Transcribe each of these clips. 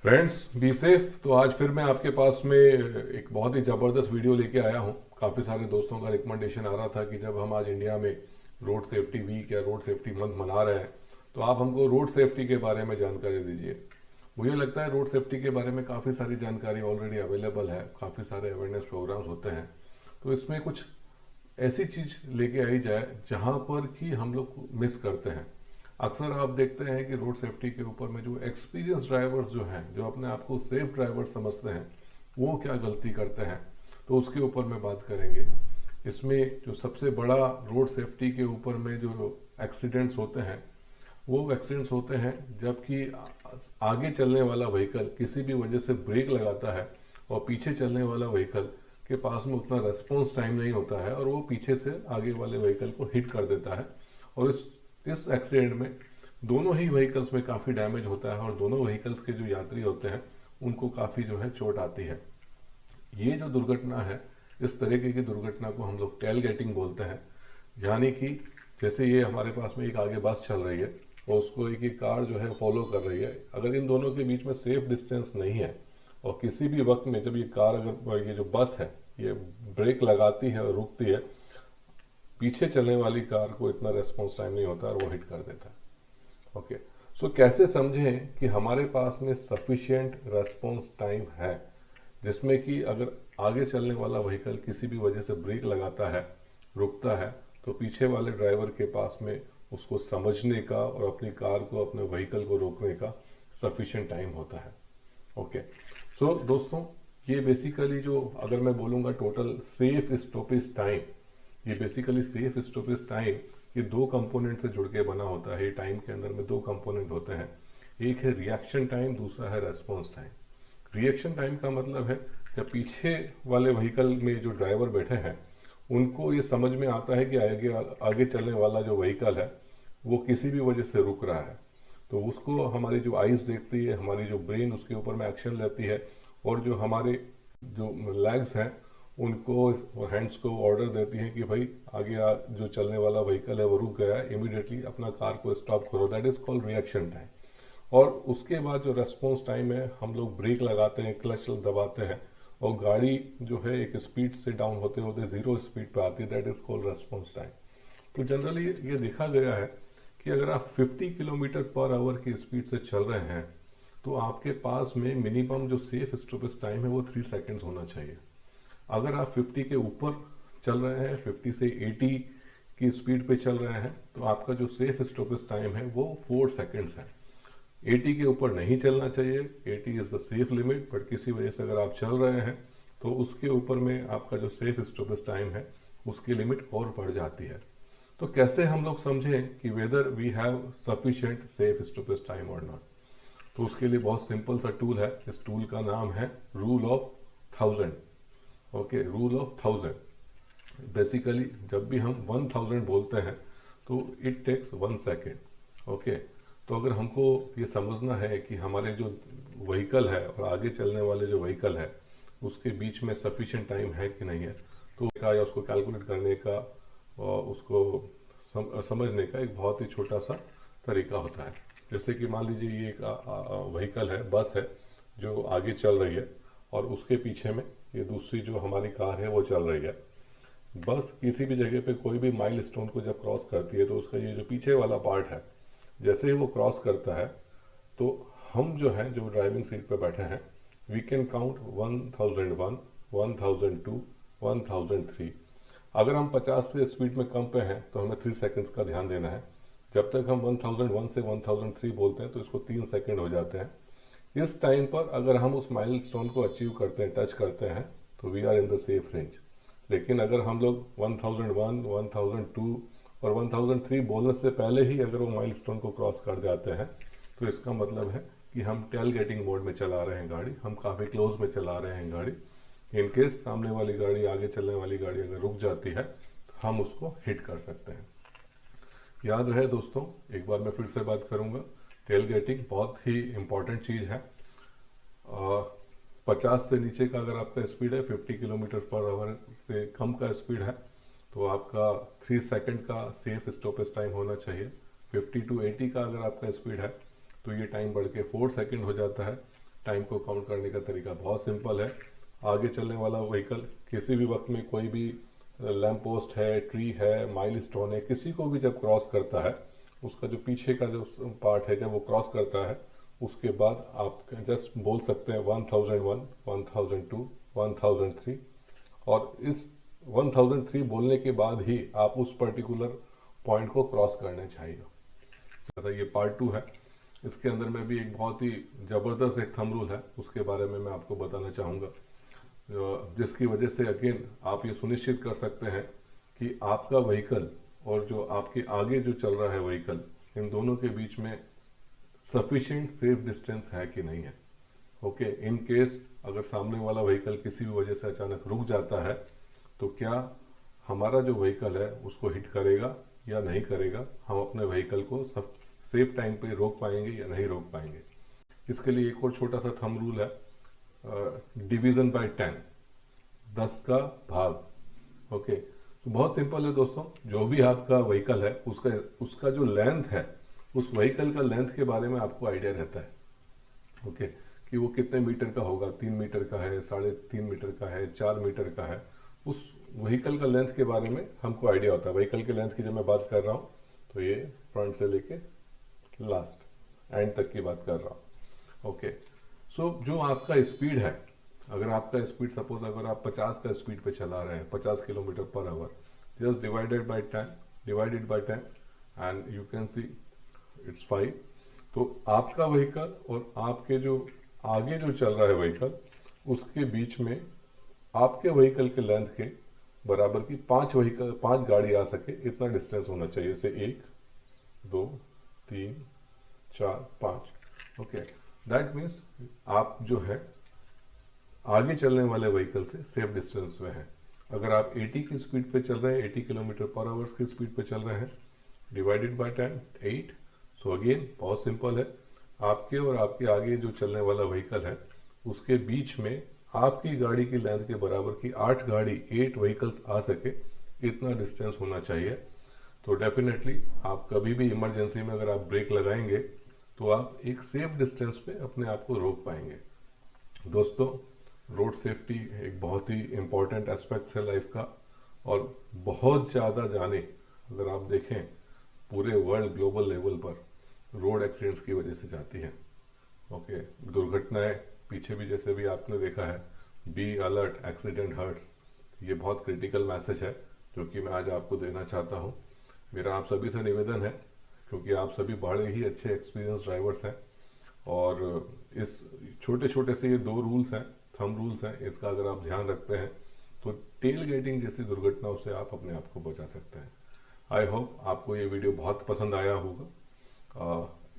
Friends be safe. तो आज फिर मैं आपके पास में एक बहुत ही ज़बरदस्त वीडियो लेके आया हूँ। काफ़ी सारे दोस्तों का रिकमेंडेशन आ रहा था कि जब हम आज इंडिया में रोड सेफ्टी वीक या रोड सेफ्टी मंथ मना रहे हैं तो आप हमको रोड सेफ्टी के बारे में जानकारी दीजिए। मुझे लगता है रोड सेफ्टी के बारे में काफ़ी सारी जानकारी ऑलरेडी अवेलेबल है, काफ़ी सारे अवेयरनेस प्रोग्राम्स होते हैं। तो इसमें कुछ ऐसी चीज लेके आई जाए जहां पर कि हम लोग मिस करते हैं। अक्सर आप देखते हैं कि रोड सेफ्टी के ऊपर में जो एक्सपीरियंस ड्राइवर्स जो हैं, जो अपने आप को सेफ ड्राइवर समझते हैं, वो क्या गलती करते हैं, तो उसके ऊपर में बात करेंगे। इसमें जो सबसे बड़ा रोड सेफ्टी के ऊपर में जो एक्सीडेंट्स होते हैं, वो एक्सीडेंट्स होते हैं जबकि आगे चलने वाला व्हीकल किसी भी वजह से ब्रेक लगाता है और पीछे चलने वाला व्हीकल के पास में उतना रेस्पॉन्स टाइम नहीं होता है और वो पीछे से आगे वाले व्हीकल को हिट कर देता है। और इस एक्सीडेंट में दोनों ही व्हीकल्स में काफ़ी डैमेज होता है और दोनों व्हीकल्स के जो यात्री होते हैं उनको काफ़ी जो है चोट आती है। ये जो दुर्घटना है, इस तरीके की दुर्घटना को हम लोग टेल गेटिंग बोलते हैं। यानी कि जैसे ये हमारे पास में एक आगे बस चल रही है और उसको एक कार जो है फॉलो कर रही है। अगर इन दोनों के बीच में सेफ डिस्टेंस नहीं है और किसी भी वक्त में जब ये कार, अगर ये जो बस है ये ब्रेक लगाती है और रुकती है, पीछे चलने वाली कार को इतना रेस्पॉन्स टाइम नहीं होता और वो हिट कर देता है। ओके, सो कैसे समझें कि हमारे पास में सफिशिएंट रेस्पॉन्स टाइम है जिसमें कि अगर आगे चलने वाला व्हीकल किसी भी वजह से ब्रेक लगाता है, रुकता है, तो पीछे वाले ड्राइवर के पास में उसको समझने का और अपनी कार को, अपने व्हीकल को रोकने का सफिशिएंट टाइम होता है। ओके, सो दोस्तों, ये बेसिकली जो अगर मैं बोलूँगा टोटल सेफ स्टॉपेज टाइम, ये बेसिकली सेफ स्टॉपेज टाइम ये दो कंपोनेंट से जुड़ के बना होता है। ये टाइम के अंदर में दो कंपोनेंट होते हैं, एक है रिएक्शन टाइम, दूसरा है रेस्पॉन्स टाइम। रिएक्शन टाइम का मतलब है जब पीछे वाले व्हीकल में जो ड्राइवर बैठे हैं उनको ये समझ में आता है कि आगे आगे चलने वाला जो व्हीकल है वो किसी भी वजह से रुक रहा है, तो उसको हमारी जो आइज देखती है, हमारी जो ब्रेन उसके ऊपर में एक्शन लेती है और जो हमारे जो लेग्स हैं उनको और हैंड्स को ऑर्डर देती हैं कि भाई आगे जो चलने वाला व्हीकल है वो रुक गया है, इमीडिएटली अपना कार को स्टॉप करो। That is called reaction time. और उसके बाद जो रेस्पॉन्स टाइम है, हम लोग ब्रेक लगाते हैं, क्लच दबाते हैं और गाड़ी जो है एक स्पीड से डाउन होते होते जीरो स्पीड पे आती है। That is called response time. तो जनरली ये देखा गया है कि अगर आप 50 किलोमीटर पर आवर की स्पीड से चल रहे हैं तो आपके पास में मिनिमम जो सेफ स्टॉपेज टाइम है वो 3 सेकेंड्स होना चाहिए। अगर आप 50 के ऊपर चल रहे हैं, 50 से 80 की स्पीड पे चल रहे हैं, तो आपका जो सेफ स्टॉपेज टाइम है वो 4 सेकेंड्स है। 80 के ऊपर नहीं चलना चाहिए, 80 is the safe limit, but किसी वजह से अगर आप चल रहे हैं तो उसके ऊपर में आपका जो सेफ स्टॉपेज टाइम है उसकी लिमिट और बढ़ जाती है। तो कैसे हम लोग समझें कि whether we have sufficient safe stoppage time और नॉट? तो उसके लिए बहुत सिंपल सा टूल है। इस टूल का नाम है rule of 1000। Okay, rule of 1000। Basically जब भी हम 1000 बोलते हैं तो इट टेक्स 1 सेकेंड। ओके, तो अगर हमको ये समझना है कि हमारे जो व्हीकल है और आगे चलने वाले जो व्हीकल है उसके बीच में सफिशिएंट टाइम है कि नहीं है, तो या उसको कैलकुलेट करने का और उसको समझने का एक बहुत ही छोटा सा तरीका होता है। जैसे कि मान लीजिए ये एक व्हीकल है, बस है जो आगे चल रही है और उसके पीछे में ये दूसरी जो हमारी कार है वो चल रही है। बस किसी भी जगह पे कोई भी माइल स्टोन को जब क्रॉस करती है तो उसका ये जो पीछे वाला पार्ट है, जैसे ही वो क्रॉस करता है तो हम जो है, जो ड्राइविंग सीट पे बैठे हैं, वी कैन काउंट 1001, 1002, 1003। अगर हम 50 से स्पीड में कम पे हैं तो हमें 3 सेकंड्स का ध्यान देना है। जब तक हम 1001 से 1003 बोलते हैं तो इसको 3 सेकंड हो जाते हैं। इस टाइम पर अगर हम उस माइल स्टोन को अचीव करते हैं, टच करते हैं, तो we are in the safe range. लेकिन अगर हम लोग 1001, 1002 और 1003 बोलने से पहले ही अगर वो माइल स्टोन को क्रॉस कर जाते हैं तो इसका मतलब है कि हम टेल गेटिंग मोड में चला रहे हैं गाड़ी, हम काफ़ी क्लोज में चला रहे हैं गाड़ी। इन केस सामने वाली गाड़ी, आगे चलने वाली गाड़ी अगर रुक जाती है तो हम उसको हिट कर सकते हैं। याद रहे दोस्तों, एक बार मैं फिर से बात करूंगा, टेल गेटिंग बहुत ही इंपॉर्टेंट चीज़ है। 50 से नीचे का अगर आपका स्पीड है, 50 किलोमीटर पर आवर से कम का स्पीड है, तो आपका 3 सेकंड का सेफ स्टॉपेज टाइम होना चाहिए। 50 टू 80 का अगर आपका स्पीड है तो ये टाइम बढ़ के 4 सेकंड हो जाता है। टाइम को काउंट करने का तरीका बहुत सिंपल है। आगे चलने वाला व्हीकल किसी भी वक्त में कोई भी लैंप पोस्ट है, ट्री है, माइलस्टोन है, किसी को भी जब क्रॉस करता है, उसका जो पीछे का जो पार्ट है जब वो क्रॉस करता है, उसके बाद आप जस्ट बोल सकते हैं 1001, 1002, 1003, और इस 1003 बोलने के बाद ही आप उस पर्टिकुलर पॉइंट को क्रॉस करना चाहिए। तो ये पार्ट 2 है। इसके अंदर में भी एक बहुत ही ज़बरदस्त एक थंब रूल है, उसके बारे में मैं आपको बताना चाहूँगा, जिसकी वजह से अगेन आप ये सुनिश्चित कर सकते हैं कि आपका व्हीकल और जो आपके आगे जो चल रहा है व्हीकल, इन दोनों के बीच में सफिशिएंट सेफ डिस्टेंस है कि नहीं है। ओके, इन केस अगर सामने वाला व्हीकल किसी भी वजह से अचानक रुक जाता है, तो क्या हमारा जो व्हीकल है उसको हिट करेगा या नहीं करेगा, हम अपने व्हीकल को सेफ टाइम पे रोक पाएंगे या नहीं रोक पाएंगे। इसके लिए एक और छोटा सा थंब रूल है, डिवीजन बाय 10, 10 का भाग। ओके, तो बहुत सिंपल है दोस्तों, जो भी आपका व्हीकल है उसका जो लेंथ है, उस व्हीकल का लेंथ के बारे में आपको आइडिया रहता है। ओके, कि वो कितने मीटर का होगा, 3 मीटर का है, 3.5 मीटर का है, 4 मीटर का है, उस व्हीकल का लेंथ के बारे में हमको आइडिया होता है। व्हीकल के लेंथ की जब मैं बात कर रहा हूँ तो ये फ्रंट से लेके लास्ट एंड तक की बात कर रहा हूँ। ओके, सो जो आपका स्पीड है, अगर आपका स्पीड सपोज अगर आप 50 का स्पीड पे चला रहे हैं, 50 kilometre per hour, just divided by 10 and you can see it's 5। तो आपका व्हीकल और आपके जो आगे जो चल रहा है व्हीकल, उसके बीच में आपके व्हीकल के लेंथ के बराबर की 5 गाड़ी आ सके, इतना डिस्टेंस होना चाहिए। से 1, 2, 3, 4, 5। ओके, दैट मीन्स आप जो है आगे चलने वाले व्हीकल से सेफ डिस्टेंस में है। अगर आप 80 की स्पीड पे चल रहे हैं, 80 किलोमीटर पर आवर की स्पीड पे चल रहे हैं, डिवाइडेड बाय 10, 8। सो अगेन बहुत सिंपल है, आपके और आपके आगे जो चलने वाला व्हीकल है उसके बीच में आपकी गाड़ी की लेंथ के बराबर की 8 व्हीकल्स आ सके, इतना डिस्टेंस होना चाहिए। तो डेफिनेटली आप कभी भी इमरजेंसी में अगर आप ब्रेक लगाएंगे तो आप एक सेफ डिस्टेंस पे अपने आप को रोक पाएंगे। दोस्तों, रोड सेफ्टी एक बहुत ही इम्पोर्टेंट एस्पेक्ट है लाइफ का, और बहुत ज़्यादा जाने अगर आप देखें पूरे वर्ल्ड ग्लोबल लेवल पर रोड एक्सीडेंट्स की वजह से जाती हैं। ओके, दुर्घटनाएं पीछे भी जैसे भी आपने देखा है, बी अलर्ट, एक्सीडेंट हर्ट्स, ये बहुत क्रिटिकल मैसेज है जो कि मैं आज आपको देना चाहता हूँ। मेरा आप सभी से निवेदन है, क्योंकि आप सभी बड़े ही अच्छे एक्सपीरियंस ड्राइवर्स हैं, और इस छोटे छोटे से ये 2 रूल्स हैं, थंब रूल्स हैं, इसका अगर आप ध्यान रखते हैं तो टेल गेटिंग जैसी दुर्घटनाओं से आप अपने आप को बचा सकते हैं। आई होप आपको ये वीडियो बहुत पसंद आया होगा।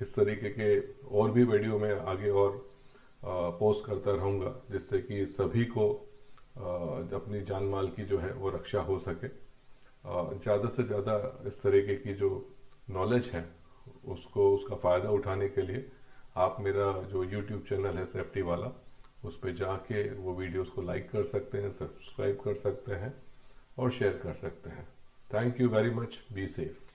इस तरीके के और भी वीडियो मैं आगे और पोस्ट करता रहूँगा, जिससे कि सभी को अपनी जान माल की जो है वो रक्षा हो सके। ज़्यादा से ज़्यादा इस तरीके की जो नॉलेज है उसका फ़ायदा उठाने के लिए आप मेरा जो YouTube चैनल है सेफ्टी वाला, उस पर जाके वो वीडियोस को लाइक कर सकते हैं, सब्सक्राइब कर सकते हैं और शेयर कर सकते हैं। Thank you very much, be safe.